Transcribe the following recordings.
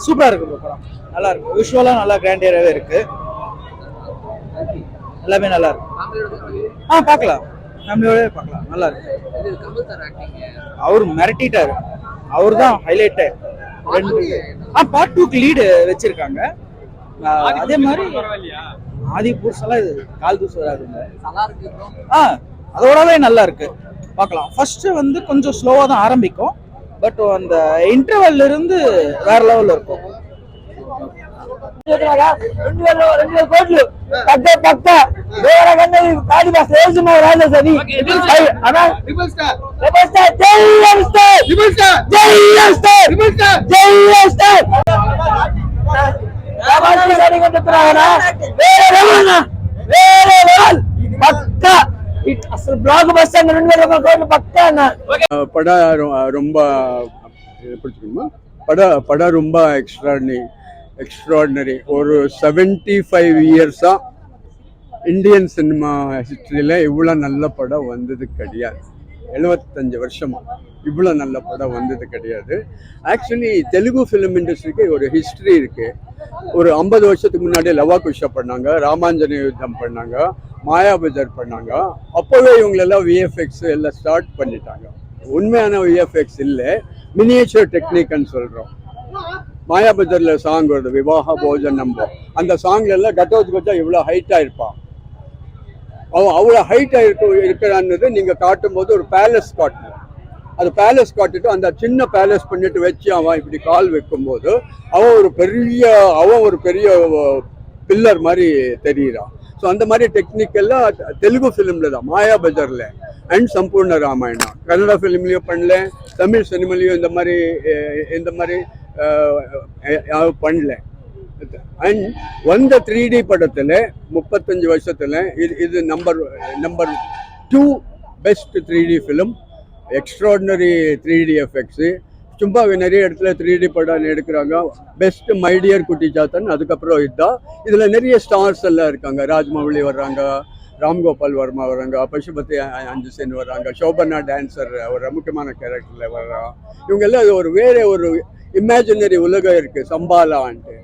சூப்பரா இருக்கு ப்ரோ படம். நல்லா இருக்கு. விஷுவலா நல்லா கிராண்டியராகவே இருக்கு. எல்லாமே நல்லா இருக்கு. பார்க்கலாம். ஃபேமிலியோட பார்க்கலாம். நல்லா இருக்கு. அவர் மிரட்டிட்டாரு. அவர் தான் ஹைலைட். பார்ட் 2க்கு லீடு வச்சிருக்காங்க. அதே மாதிரி ஆதி புருஷ் எல்லாம் இது கால் தூசு வராதுங்க. அதோடவே நல்லா இருக்கு. பார்க்கலாம். ஃபர்ஸ்ட் வந்து கொஞ்சம் ஸ்லோவா தான் ஆரம்பிக்கும். பட் அந்த இன்டர்வெல்ல இருந்து வேற லெவல்ல இருக்கும். படம் ரொம்ப எக்ஸ்ட்ராடினரி. ஒரு 75 இயர்ஸா இந்தியன் சினிமா ஹிஸ்டரியில இவ்வளவு நல்ல படம் வந்தது கிடையாது. 75 வருஷமா இவ்வளோ நல்ல படம் வந்தது கிடையாது. ஆக்சுவலி தெலுங்கு ஃபிலிம் இண்டஸ்ட்ரிக்கு ஒரு ஹிஸ்ட்ரி இருக்கு. ஒரு 50 வருஷத்துக்கு முன்னாடி லவா குஷா பண்ணாங்க, ராமாஞ்சன யுத்தம் பண்ணாங்க, மாயாபஜார் பண்ணாங்க. அப்போவே இவங்களெல்லாம் விஎஃப்எக்ஸ் எல்லாம் ஸ்டார்ட் பண்ணிட்டாங்க. உண்மையான விஎஃப்எக்ஸ் இல்லை, மினியேச்சர் டெக்னிக்னு சொல்கிறோம். மாயாபஜார்ல சாங் வருது, விவாக போஜன் நம்ப. அந்த சாங்ல எல்லாம் கட்டோஜ் கொச்சா இவ்வளோ ஹைட்டாக இருப்பான். அவன் அவ்வளோ ஹைட்டாக இருக்கிறான்னு நீங்கள் காட்டும் போது ஒரு பேலஸ் காட்டணும். அது பேலஸ் காட்டிட்டு அந்த சின்ன பேலஸ் பண்ணிட்டு வச்சு அவன் இப்படி கால் வைக்கும்போது அவன் ஒரு பெரிய பில்லர் மாதிரி தெரியுறான். ஸோ அந்த மாதிரி டெக்னிக்கெல்லாம் தெலுங்கு ஃபிலிமில் தான், மாயாபஜாரில் அண்ட் சம்பூர்ண ராமாயணம். கன்னட ஃபிலிம்லேயும் பண்ணல, தமிழ் சினிமாலையும் இந்த மாதிரி பண்ணல. அண்ட் வந்த 3D படத்தில் 35 வருஷத்தில் இது number 2 best 3D film. Extraordinary 3D effects. சும்மா நிறைய இடத்துல 3D படம் எடுக்கிறாங்க. பெஸ்ட் மைடியர் குட்டி சாத்தன், அதுக்கப்புறம் இதுதான். இதில் நிறைய ஸ்டார்ஸ் எல்லாம் இருக்காங்க. ராஜ்மௌலி வர்றாங்க, ராம்கோபால் வர்மா வர்றாங்க, பசுபதி அஞ்சு வர்றாங்க, சோபனா டான்சர் ஒரு முக்கியமான கேரக்டரில் வர்றா. இவங்க எல்லாம் வேற ஒரு இமேஜினரி உலகம் இருக்குது சம்பாலான்ட்டு.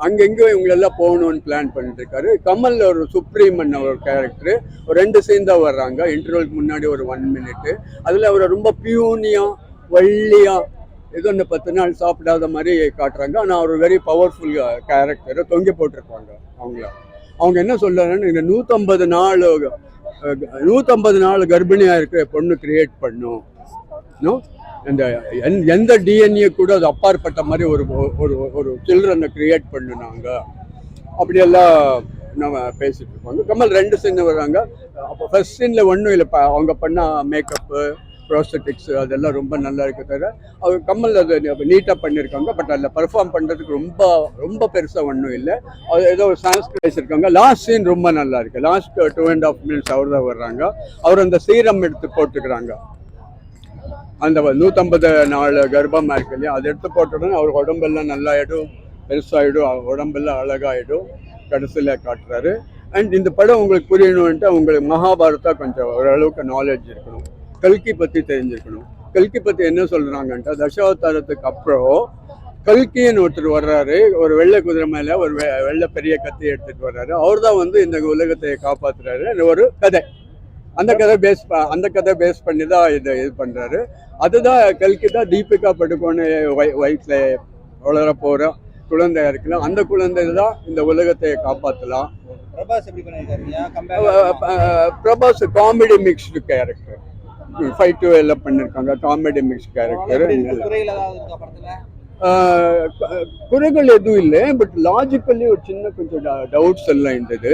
அங்கெங்கேயும் இவங்களெல்லாம் போகணும்னு பிளான் பண்ணிட்டு இருக்காரு. கமல் ஒரு சுப்ரீமன் ஒரு கேரக்டர், ஒரு 2 சீன் தான் வர்றாங்க. இன்டர்வலுக்கு முன்னாடி ஒரு 1 மினிட். அதில் அவர் ரொம்ப பியூனியா வள்ளியா ஏதோ இந்த 10 நாள் சாப்பிடாத மாதிரி காட்டுறாங்க. ஆனால் அவர் வெரி பவர்ஃபுல் கேரக்டர். தொங்கி போட்டிருப்பாங்க அவங்க என்ன சொல்றாங்கன்னு, இந்த 150 நாள் கர்ப்பிணியாக இருக்கிற பொண்ணு கிரியேட் பண்ணும். எந்த டிஎன்ஏ கூட அது அப்பாற்பட்ட மாதிரி ஒரு சில்ட்ரனை கிரியேட் பண்ணுனாங்க. அப்படியெல்லாம் நம்ம பேசிட்டு இருப்பாங்க. கமல் 2 சீன் வர்றாங்க. அப்போ ஃபர்ஸ்ட் சீனில் ஒன்றும் இல்லை, அவங்க பண்ண மேக்கப்பு, ப்ரோஸ்தட்டிக்ஸ் அதெல்லாம் ரொம்ப நல்லா இருக்கு. தவிர அவர் கமல் அதை நீட்டாக பண்ணியிருக்காங்க. பட் அதில் பர்ஃபார்ம் பண்ணுறதுக்கு ரொம்ப பெருசாக ஒன்றும் இல்லை. அது ஏதோ ஒரு சான்ஸ்கிரிட் இருக்காங்க. லாஸ்ட் சீன் ரொம்ப நல்லா இருக்கு. லாஸ்ட் 2.5 மினிட்ஸ் அவர் தான் வர்றாங்க. அவர் அந்த சீரம் எடுத்து போட்டுக்கிறாங்க. அந்த 150 நாள் கர்ப்பமாக இருக்கு இல்லையா, அதை எடுத்து போட்டோடனே அவர் உடம்பெல்லாம் நல்லாயிடும், பெருசாகிடும், உடம்பெல்லாம் அழகாயிடும். கடைசியில் காட்டுறாரு. அண்ட் இந்த படம் உங்களுக்கு புரியணும்ன்ட்டு உங்களுக்கு மகாபாரதா கொஞ்சம் ஓரளவுக்கு நாலேஜ் இருக்கணும். கல்கி பற்றி தெரிஞ்சிருக்கணும். கல்கி பற்றி என்ன சொல்கிறாங்கன்ட்டா, தசாவதாரத்துக்கு அப்புறம் கல்கின்னு ஒருத்தர் வர்றாரு. ஒரு வெள்ளை குதிரை மேலே ஒரு வெள்ளை பெரிய கத்தி எடுத்துகிட்டு வர்றாரு. அவர் தான் இந்த உலகத்தை காப்பாற்றுறாரு. ஒரு கதை. அந்த கதை பேஸ் பண்ணி தான் இது பண்ணுறாரு. அதுதான் கல்கி தான் தீபிகா படுகோன்னு வயிற்றில் வளர போகிற குழந்தையா இருக்கலாம். அந்த குழந்தை தான் இந்த உலகத்தை காப்பாற்றலாம். Prabhas comedy mixed character, fight எல்லாம் பண்ணியிருக்காங்க. Comedy mix character. குறைகள் எதுவும் இல்லை, பட் லாஜிக்கலி ஒரு சின்ன கொஞ்சம் டவுட்ஸ் எல்லாம் இருந்தது.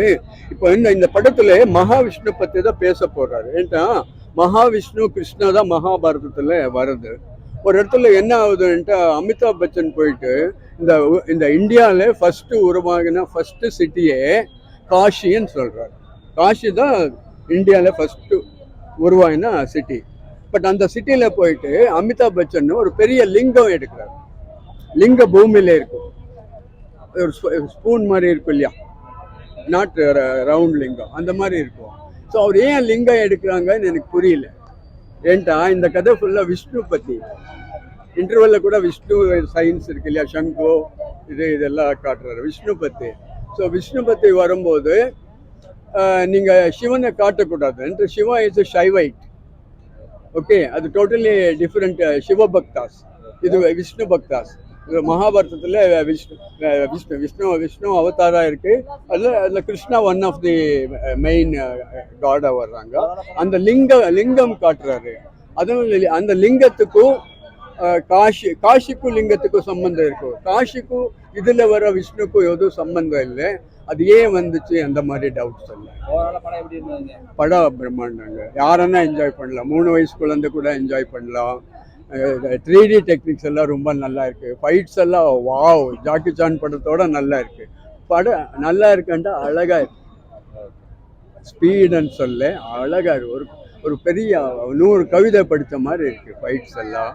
இப்போ இந்த படத்துல மகாவிஷ்ணு பத்தி தான் பேச போறாரு. ஏன்னா மகாவிஷ்ணு கிருஷ்ணா தான் மகாபாரதத்துல வருது. ஒரு இடத்துல என்ன ஆகுதுன்ட்டு, அமிதாப் பச்சன் போயிட்டு இந்த இந்தியாவில ஃபர்ஸ்ட் உருவாகின ஃபர்ஸ்ட் சிட்டியே காஷின்னு சொல்றாரு. காஷி தான் இந்தியாவில ஃபர்ஸ்ட் உருவாகின சிட்டி. பட் அந்த சிட்டியில போயிட்டு அமிதாப் பச்சன் ஒரு பெரிய லிங்கம் எடுக்கிறார். லிங்க பூமியில இருக்கும், ஒரு ஸ்பூன் மாதிரி இருக்கும் இல்லையா, நாட் ரவுண்ட் லிங்கம், அந்த மாதிரி இருக்கும். ஸோ அவர் ஏன் லிங்கம் எடுக்கிறாங்கன்னு எனக்கு புரியல. ஏன்ட்டா இந்த கதை ஃபுல்லாக விஷ்ணு பற்றி. இன்டர்வல்ல கூட விஷ்ணு சயின்ஸ் இருக்கு இல்லையா, சங்கு இதெல்லாம் காட்டுறாரு விஷ்ணு பத்தி. ஸோ விஷ்ணு பத்தி வரும்போது நீங்க சிவனை காட்டக்கூடாது என்று. Shiva is Shaivite. ஓகே, அது டோட்டலி டிஃப்ரெண்ட். சிவ பக்தாஸ், இது விஷ்ணு பக்தாஸ். இது மகாபாரதத்தில் விஷ்ணு அவதாரா இருக்கு. அதில் Krishna one of the main god வர்றாங்க. அந்த லிங்கம் காட்டுறாரு. அதுவும் அந்த லிங்கத்துக்கும் காஷிக்கும் லிங்கத்துக்கும் சம்பந்தம் இருக்கும். காஷிக்கும் இதுல வர விஷ்ணுக்கும் எதுவும் சம்பந்தம் இல்லை. அது ஏன் வந்துச்சு அந்த மாதிரி டவுட்ஸ் இல்லை. படம் பிரம்மாண்டாங்க, யாரன்னா என்ஜாய் பண்ணலாம். 3 வயசு குழந்தை கூட என்ஜாய் பண்ணலாம். 3D டெக்னிக்ஸ் எல்லாம் ரொம்ப நல்லா இருக்கு. ஃபைட்ஸ் எல்லாம் வாவ், ஜாக்கி சான் படத்தோட நல்லா இருக்கு. படம் நல்லா இருக்குன்ட்டா அழகா இருக்கு. ஸ்பீடுன்னு சொல்ல அழகா இருக்கு. ஒரு பெரிய 100 கவிதை படித்த மாதிரி இருக்கு. ஃபைட்ஸ் எல்லாம்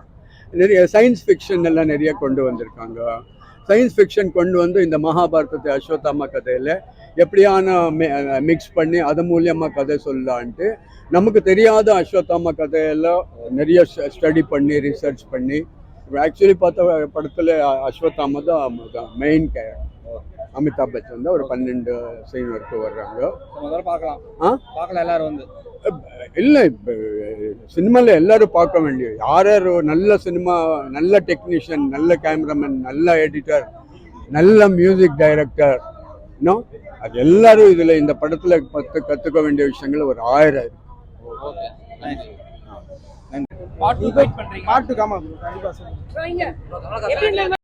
நிறைய சயின்ஸ் ஃபிக்ஷன் எல்லாம் நிறைய கொண்டு வந்திருக்காங்க. சயின்ஸ் ஃபிக்ஷன் கொண்டு வந்து இந்த மகாபாரதத்தை அஸ்வத்தாமா கதையில் எப்படியான மிக்ஸ் பண்ணி அது மூலியமாக கதை சொல்லலான்ட்டு, நமக்கு தெரியாத அஸ்வத்தாமா கதையெல்லாம் நிறைய ஸ்டடி பண்ணி ரிசர்ச் பண்ணி, ஆக்சுவலி பார்த்த படத்தில் அஸ்வத்தாமா தான் மெயின் கேரக்டர். அமிதாப் பச்சன் தான் ஒரு 12 சீன் வரைக்கும் வர்றாங்க. பார்க்கலாம் எல்லாரும் வந்து இல்லை, இப்போ சினிமாவில் எல்லாரும் பார்க்க வேண்டிய யார் யார் நல்ல சினிமா, நல்ல டெக்னீஷியன், நல்ல கேமராமேன், நல்ல எடிட்டர், நல்ல மியூசிக் டைரக்டர், இன்னும் அது எல்லாரும் இதில் இந்த படத்தில் கற்றுக்க வேண்டிய விஷயங்கள் ஒரு 1000 இருக்கு. பாட்டு கண்டிப்பா